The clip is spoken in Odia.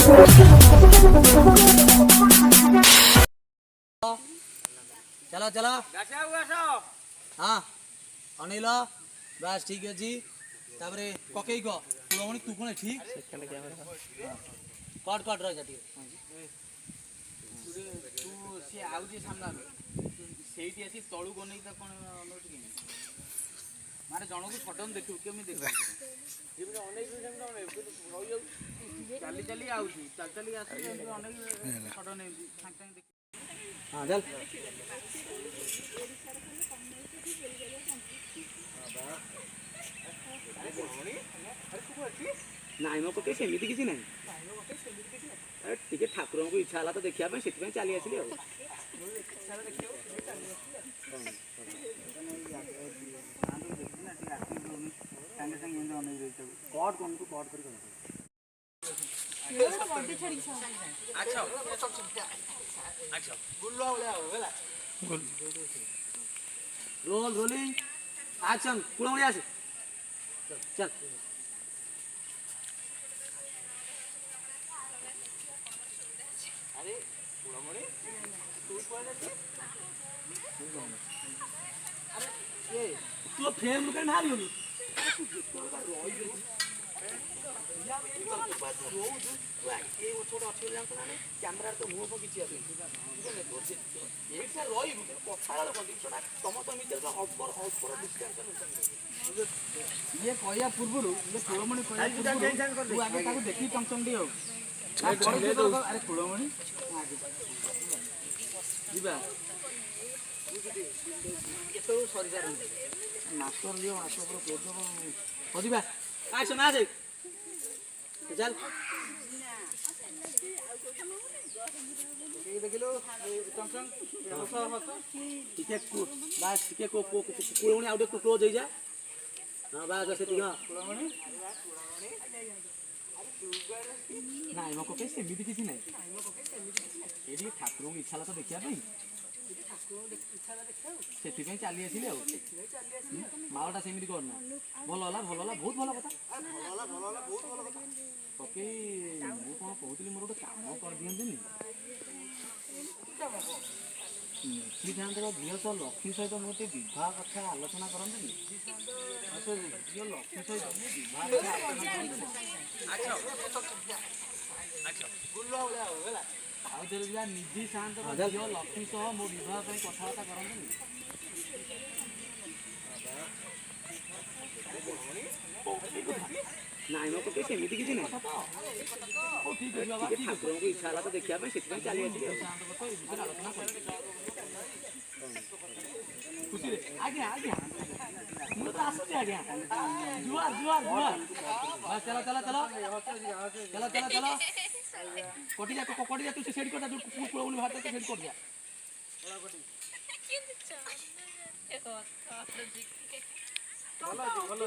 चलो चलो हाँ अनिल बस ठीक अच्छी तापरे पकई कह पुरमणि तू कौन ठीक कट कट रही तू सी आउची सामना ସେଇଠି ଆସି ତଳୁ ଗନେଇ ତ କଣ ଅନଉଛି କି ମାନେ ଜଣକୁ ସଡନ ଦେଖିବୁ କେମିତି ଦେଖିବୁ ଯେମିତି ଅନେଇବୁ ଯେମିତି ଅନେଇବୁ ରହି ଯାଉ ଚାଲି ଚାଲି ଆଉଚି ଚାଲି ଚାଲି ଆସି ଯେମିତି ଅନେଇ ସଡନ ଏମିତି ସାଙ୍ଗେ ସାଙ୍ଗେ ଦେଖି हां चल ନାଇଁ ମୋ ପଟେ ସେମିତି କିଛି ନାହିଁ ଟିକେ ଠାକୁରଙ୍କୁ ଇଚ୍ଛା ହେଲା ତ ଦେଖିବା ପାଇଁ ସେଥିପାଇଁ ଚାଲି ଆସିଲି ଆଉ रोल रोलिंग एक्शन कुलमणि आसे चल अरे कुलमणि तू कोन अछि अरे ए तू फ्रेम के नारी होली तू जेतो का रोई गई या रोज ए छोटा अच्छी जान ना कैमरा तो मुंह को किछि आसे एक से रोई कथार कंडीशन तम तो मिटर ऑफर ऑफर डिस्टेंस ये कहया पूर्वरु ये कुलमणि कहया पूर्वरु तू आगे ताको देखि फंक्शन दियो अरे कुलमणि जीवा ये तो सॉरी सर मास्टर लियो मास्टर पर प्रोग्राम हो जीवा एक्शन आ जाए चल देखिलो फंक्शन टिके को बस टिके को कुलमणि आउट को क्लोज हो जा हां बस से हां कुलमणि ନାଇଁ ମୋ ପକେ ସେମିତି କିଛି ନାହିଁ ଏଠି ଠାକୁରଙ୍କୁ ଇଚ୍ଛା ହେଲା ତ ଦେଖିବା ପାଇଁ ସେଥିପାଇଁ ଚାଲି ଆସିଲି ଆଉ ମାଳଟା ସେମିତି କରନା ଭଲ ହେଲା ବହୁତ ଭଲ କଥା ପକେଇ ମୁଁ କ'ଣ କହୁଥିଲି ମୋର ଗୋଟେ କାମ କରିଦିଅନ୍ତିନି ଶ୍ରୀକାନ୍ତର ଝିଅ ତ ଲକ୍ଷ୍ମୀ ସହିତ ମୁଁ ଟିକେ ବିବାହ କଥା ଆଲୋଚନା କରନ୍ତିନି ଝିଅ ଲକ୍ଷ୍ମୀ ସହିତ ମୁଁ ବିବାହ କଥା ଆଲୋଚନା କରନ୍ତିନି ଆଉ ଥରେ ଯିବା ନିଧି ସାନ୍ତର ଝିଅ ଲକ୍ଷ୍ମୀ ସହ ମୋ ବିବାହ ପାଇଁ କଥାବାର୍ତ୍ତା କରନ୍ତିନି ନାଇଁ ମୋ ପଟେ ସେମିତି କିଛି ନାହିଁ ଠାକୁରଙ୍କୁ ଇଚ୍ଛା ହେଲା ତ ଦେଖିବା ପାଇଁ ସେଥିପାଇଁ ଚାଲି ଆସିଲି ଆଲୋଚନା ଖୁସିରେ ଆଜ୍ଞା ଆଜ୍ଞା ମୁଁ ତ ଆସୁଛି ଆଜ୍ଞା ଜୁଆର ଜୁଆର ଜୁଆର ଚଲ ଚଲ ଚଲ ଚଲ ଚଲ ଚଲ କଟିଯା ତୁ ସେ ସେଠି କଟା କୁଳମଣି ଭାତ ସେଠି କଟିଯା ଭଲ ଭଲ